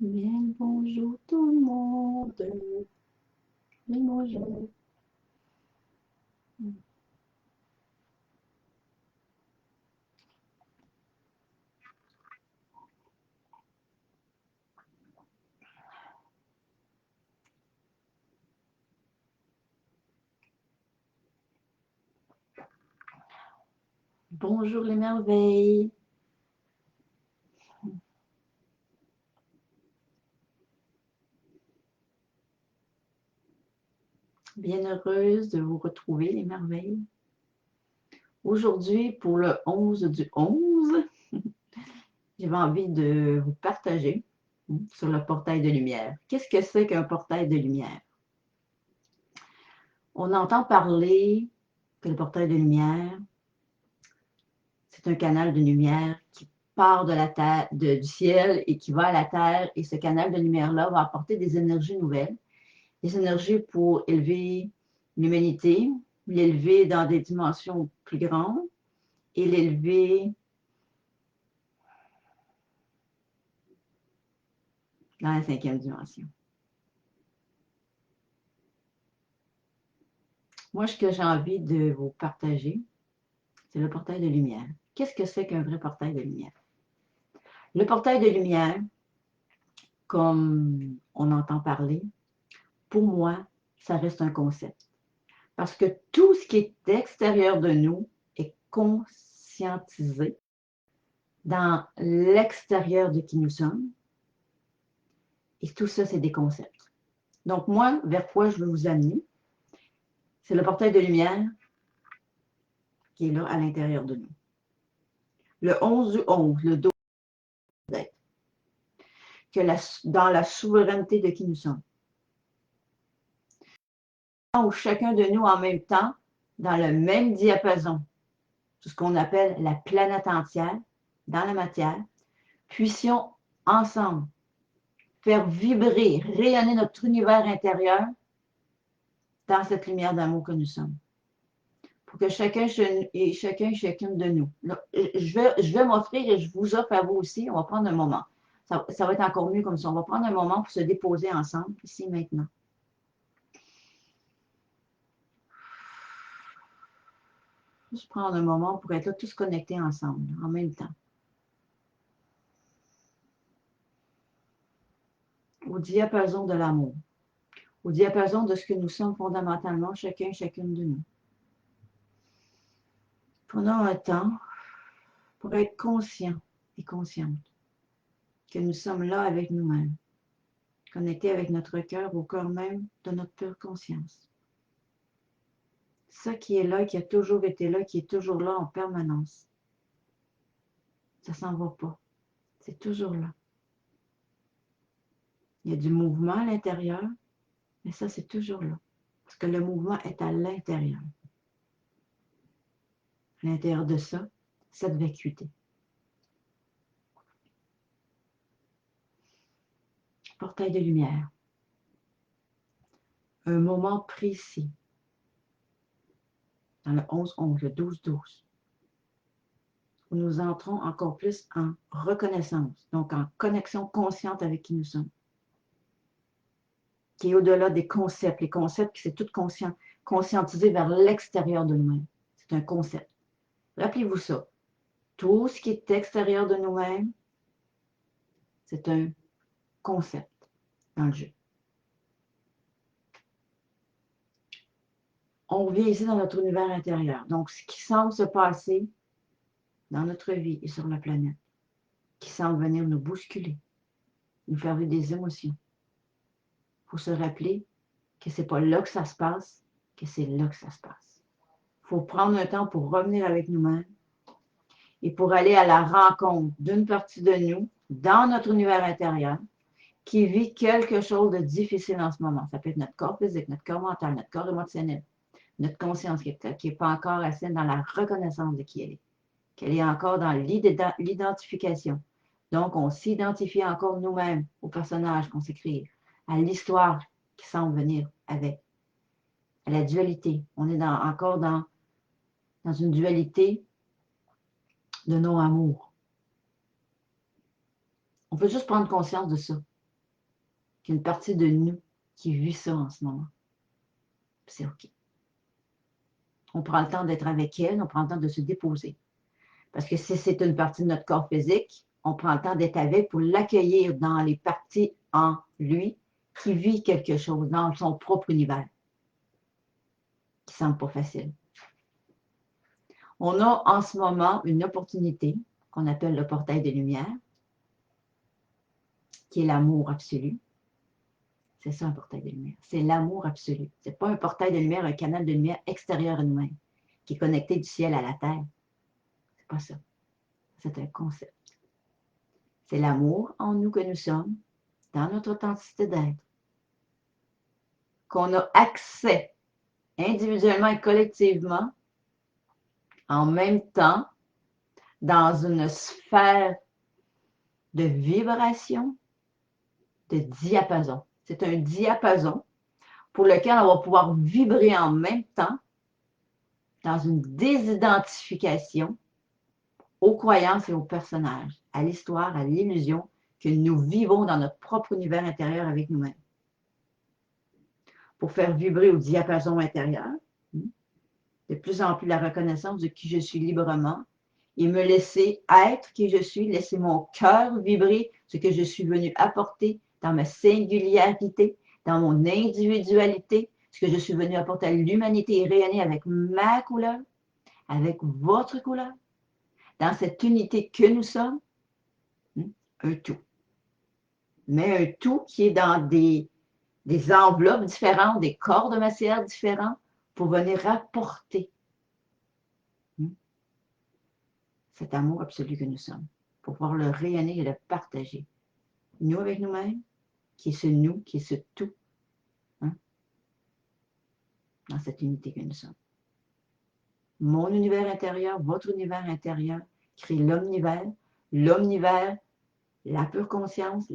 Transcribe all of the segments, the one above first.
Bien, bonjour tout le monde. Oui, bonjour. Bonjour les merveilles. Bien heureuse de vous retrouver les merveilles. Aujourd'hui, pour le 11 du 11, j'avais envie de vous partager sur le portail de lumière. Qu'est-ce que c'est qu'un portail de lumière? On entend parler que le portail de lumière, c'est un canal de lumière qui part de la terre, du ciel et qui va à la terre. Et ce canal de lumière-là va apporter des énergies nouvelles, des énergies pour élever l'humanité, l'élever dans des dimensions plus grandes et l'élever dans la 5e dimension. Moi, ce que j'ai envie de vous partager, c'est le portail de lumière. Qu'est-ce que c'est qu'un vrai portail de lumière? Le portail de lumière, comme on entend parler, pour moi, ça reste un concept. Parce que tout ce qui est extérieur de nous est conscientisé dans l'extérieur de qui nous sommes. Et tout ça, c'est des concepts. Donc, moi, vers quoi je veux vous amener, c'est le portail de lumière qui est là à l'intérieur de nous. Le 11 du 11, le 12 d'être. Que dans la souveraineté de qui nous sommes. Où chacun de nous, en même temps, dans le même diapason, tout ce qu'on appelle la planète entière, dans la matière, puissions ensemble faire vibrer, rayonner notre univers intérieur dans cette lumière d'amour que nous sommes. Pour que chacune de nous. Là, je vais m'offrir et je vous offre à vous aussi. On va prendre un moment. Ça va être encore mieux comme ça. On va prendre un moment pour se déposer ensemble, ici, maintenant. Juste prendre un moment pour être là, tous connectés ensemble, en même temps. Au diapason de l'amour. Au diapason de ce que nous sommes fondamentalement, chacune de nous. Prenons un temps pour être conscient et consciente que nous sommes là avec nous-mêmes, connectés avec notre cœur, au cœur même de notre pure conscience. Ça qui est là, qui a toujours été là, qui est toujours là en permanence. Ça s'en va pas. C'est toujours là. Il y a du mouvement à l'intérieur, mais ça, c'est toujours là. Parce que le mouvement est à l'intérieur. À l'intérieur de ça, cette vacuité. Portail de lumière. Un moment précis. Dans le 11-11, le 12-12. Où nous entrons encore plus en reconnaissance, donc en connexion consciente avec qui nous sommes, qui est au-delà des concepts. Les concepts, c'est tout conscient, conscientisé vers l'extérieur de nous-mêmes. C'est un concept. Rappelez-vous ça. Tout ce qui est extérieur de nous-mêmes, c'est un concept dans le jeu. On revient ici dans notre univers intérieur. Donc, ce qui semble se passer dans notre vie et sur la planète, qui semble venir nous bousculer, nous faire vivre des émotions. Il faut se rappeler que ce n'est pas là que ça se passe, que c'est là que ça se passe. Il faut prendre un temps pour revenir avec nous-mêmes et pour aller à la rencontre d'une partie de nous, dans notre univers intérieur, qui vit quelque chose de difficile en ce moment. Ça peut être notre corps physique, notre corps mental, notre corps émotionnel, notre conscience qui n'est pas encore assez dans la reconnaissance de qui elle est, qu'elle est encore dans l'identification. Donc, on s'identifie encore nous-mêmes au personnage qu'on s'écrit, à l'histoire qui semble venir avec, à la dualité. On est encore dans une dualité de non-amour. On peut juste prendre conscience de ça. qu'il y a une partie de nous qui vit ça en ce moment. C'est OK. On prend le temps d'être avec elle, on prend le temps de se déposer. Parce que si c'est une partie de notre corps physique, on prend le temps d'être avec pour l'accueillir dans les parties en lui qui vit quelque chose dans son propre univers, qui ne semble pas facile. On a en ce moment une opportunité qu'on appelle le portail de lumière, qui est l'amour absolu. C'est ça un portail de lumière. C'est l'amour absolu. Ce n'est pas un portail de lumière, un canal de lumière extérieur à nous-mêmes, qui est connecté du ciel à la terre. C'est pas ça. C'est un concept. C'est l'amour en nous que nous sommes, dans notre authenticité d'être, qu'on a accès individuellement et collectivement, en même temps, dans une sphère de vibration, de diapason. C'est un diapason pour lequel on va pouvoir vibrer en même temps dans une désidentification aux croyances et aux personnages, à l'histoire, à l'illusion que nous vivons dans notre propre univers intérieur avec nous-mêmes. Pour faire vibrer au diapason intérieur, de plus en plus la reconnaissance de qui je suis librement et me laisser être qui je suis, laisser mon cœur vibrer ce que je suis venu apporter dans ma singularité, dans mon individualité, ce que je suis venu apporter à l'humanité et rayonner avec ma couleur, avec votre couleur, dans cette unité que nous sommes, un tout. Mais un tout qui est dans des enveloppes différentes, des corps de matière différents, pour venir apporter cet amour absolu que nous sommes, pour pouvoir le rayonner et le partager. Nous avec nous-mêmes, qui est ce nous, qui est ce tout, dans cette unité que nous sommes. Mon univers intérieur, votre univers intérieur, crée l'omnivers, la pure conscience,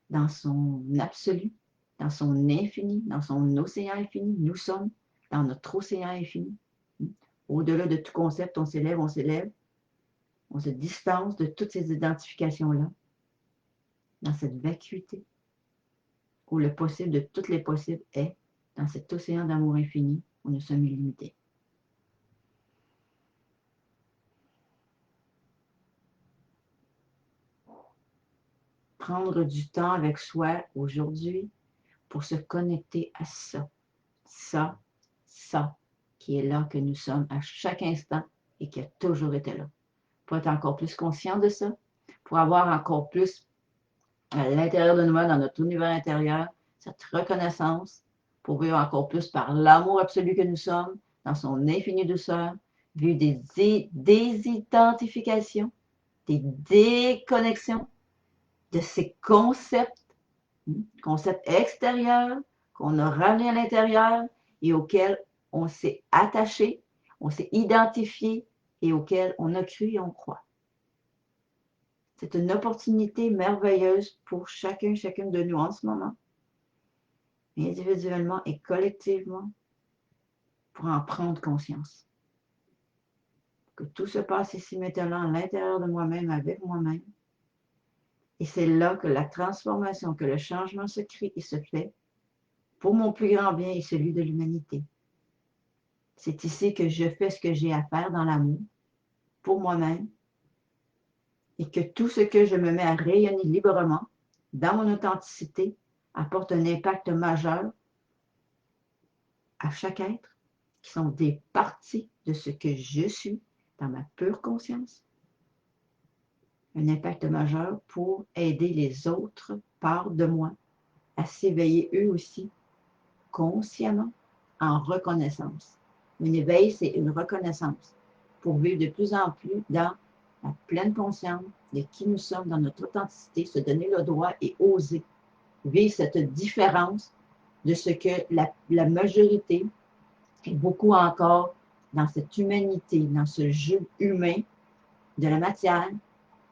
dans son absolu, dans son infini, dans son océan infini. Nous sommes dans notre océan infini. Au-delà de tout concept, on s'élève, on se distance de toutes ces identifications-là, dans cette vacuité, où le possible de toutes les possibles est dans cet océan d'amour infini où nous sommes illimités. Prendre du temps avec soi aujourd'hui pour se connecter à ça qui est là, que nous sommes à chaque instant et qui a toujours été là. Pour être encore plus conscient de ça, pour avoir encore plus à l'intérieur de nous-mêmes, dans notre univers intérieur, cette reconnaissance, pour vivre encore plus par l'amour absolu que nous sommes, dans son infinie douceur, vivre des désidentifications, des déconnexions de ces concepts extérieurs qu'on a ramenés à l'intérieur et auxquels on s'est attaché, on s'est identifié et auxquels on a cru et on croit. C'est une opportunité merveilleuse pour chacune de nous en ce moment, individuellement et collectivement, pour en prendre conscience. Que tout se passe ici maintenant à l'intérieur de moi-même, avec moi-même. Et c'est là que la transformation, que le changement se crée et se fait pour mon plus grand bien et celui de l'humanité. C'est ici que je fais ce que j'ai à faire dans l'amour, pour moi-même, et que tout ce que je me mets à rayonner librement, dans mon authenticité, apporte un impact majeur à chaque être, qui sont des parties de ce que je suis dans ma pure conscience. Un impact majeur pour aider les autres parts de moi à s'éveiller eux aussi, consciemment, en reconnaissance. Un éveil, c'est une reconnaissance pour vivre de plus en plus dans la pleine conscience de qui nous sommes, dans notre authenticité, se donner le droit et oser vivre cette différence de ce que la majorité, et beaucoup encore dans cette humanité, dans ce jeu humain de la matière,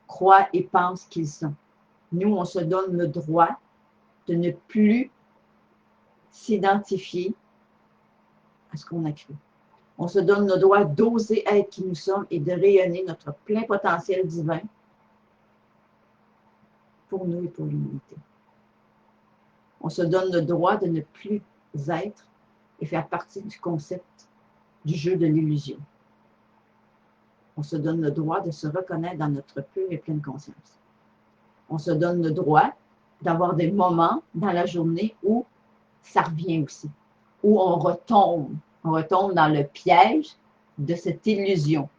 croient et pensent qu'ils sont. Nous, on se donne le droit de ne plus s'identifier à ce qu'on a cru. On se donne le droit d'oser être qui nous sommes et de rayonner notre plein potentiel divin pour nous et pour l'humanité. On se donne le droit de ne plus être et faire partie du concept du jeu de l'illusion. On se donne le droit de se reconnaître dans notre pure et pleine conscience. On se donne le droit d'avoir des moments dans la journée où ça revient aussi, où on retombe dans le piège de cette illusion.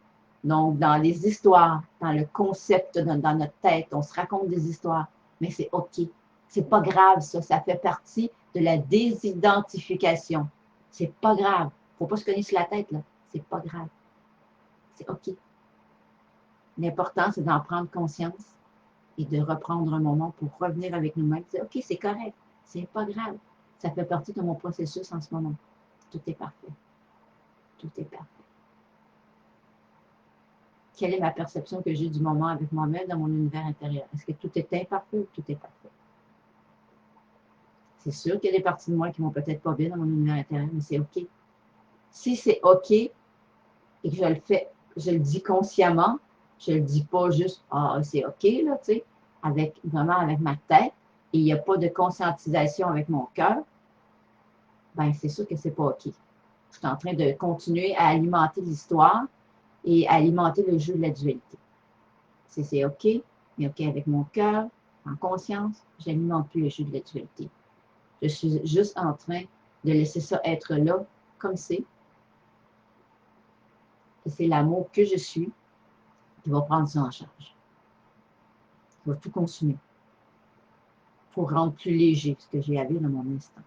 Donc, dans les histoires, dans le concept, dans notre tête, on se raconte des histoires, mais c'est OK. C'est pas grave, ça fait partie de la désidentification. C'est pas grave. Faut pas se cogner sur la tête, là. C'est pas grave. C'est OK. L'important, c'est d'en prendre conscience et de reprendre un moment pour revenir avec nous-mêmes. C'est OK, c'est correct. C'est pas grave. Ça fait partie de mon processus en ce moment. Tout est parfait. Tout est parfait. Quelle est ma perception que j'ai du moment avec moi-même dans mon univers intérieur? Est-ce que tout est imparfait ou tout est parfait? C'est sûr qu'il y a des parties de moi qui vont peut-être pas bien dans mon univers intérieur, mais c'est OK. Si c'est OK et que je le fais, je le dis consciemment, je le dis pas juste ah c'est OK là, tu sais, vraiment avec ma tête et il n'y a pas de conscientisation avec mon cœur, ben c'est sûr que c'est pas OK. Je suis en train de continuer à alimenter l'histoire et à alimenter le jeu de la dualité. Si c'est OK, mais OK avec mon cœur, en conscience, je n'alimente plus le jeu de la dualité. Je suis juste en train de laisser ça être là, comme c'est. Et c'est l'amour que je suis qui va prendre ça en charge. Qui va tout consumer pour rendre plus léger ce que j'ai à vivre dans mon instant.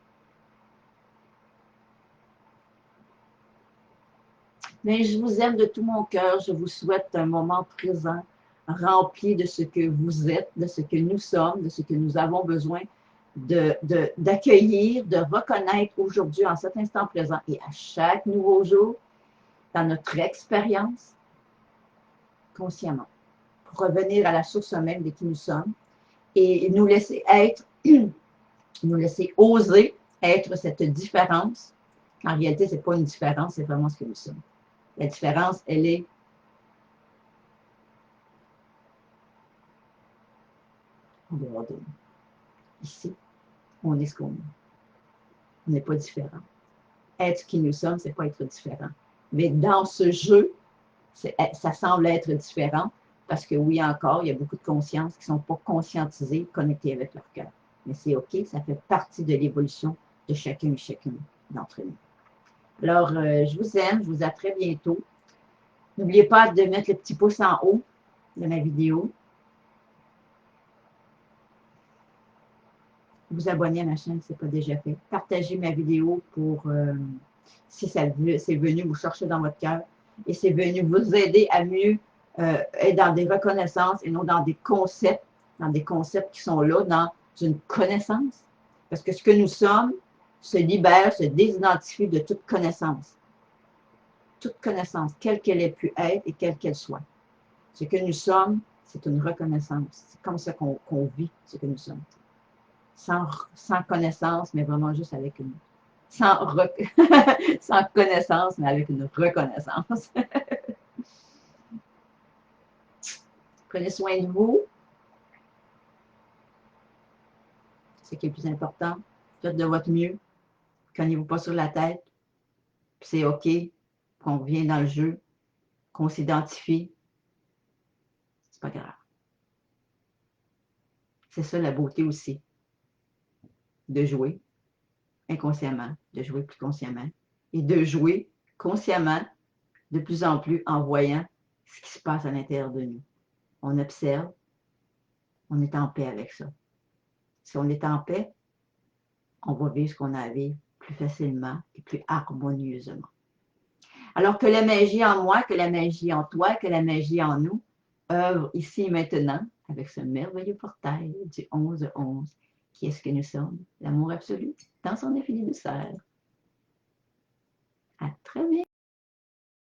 Mais je vous aime de tout mon cœur. Je vous souhaite un moment présent, rempli de ce que vous êtes, de ce que nous sommes, de ce que nous avons besoin d'accueillir, de reconnaître aujourd'hui, en cet instant présent et à chaque nouveau jour, dans notre expérience, consciemment, pour revenir à la source même de qui nous sommes et nous laisser être, nous laisser oser être cette différence. En réalité, ce n'est pas une différence, c'est vraiment ce que nous sommes. La différence, elle est en dehors de nous. Ici, on est ce qu'on est. On n'est pas différent. Être ce qui nous sommes, ce n'est pas être différent. Mais dans ce jeu, ça semble être différent parce que oui, encore, il y a beaucoup de consciences qui ne sont pas conscientisées, connectées avec leur cœur. Mais c'est OK, ça fait partie de l'évolution de chacun et chacune d'entre nous. Alors, je vous aime, je vous dis à très bientôt. N'oubliez pas de mettre le petit pouce en haut de ma vidéo. Vous abonner à ma chaîne si ce n'est pas déjà fait. Partagez ma vidéo pour, si c'est venu vous chercher dans votre cœur et c'est venu vous aider à mieux être dans des reconnaissances et non dans des concepts qui sont là, dans une connaissance. Parce que ce que nous sommes se libère, se désidentifie de toute connaissance. Toute connaissance, quelle qu'elle ait pu être et quelle qu'elle soit. Ce que nous sommes, c'est une reconnaissance. C'est comme ça qu'on vit ce que nous sommes. Sans connaissance, mais vraiment juste avec une... Sans connaissance, mais avec une reconnaissance. Prenez soin de vous. C'est ce qui est le plus important. Faites de votre mieux. Cognez-vous pas sur la tête. C'est OK qu'on revienne dans le jeu, qu'on s'identifie. C'est pas grave. C'est ça la beauté aussi. De jouer inconsciemment, de jouer plus consciemment et de jouer consciemment de plus en plus en voyant ce qui se passe à l'intérieur de nous. On observe, on est en paix avec ça. Si on est en paix, on va vivre ce qu'on a à vivre plus facilement et plus harmonieusement. Alors que la magie en moi, que la magie en toi, que la magie en nous œuvre ici et maintenant avec ce merveilleux portail du 11-11, qui est ce que nous sommes, l'amour absolu dans son infinie douceur. À très bientôt.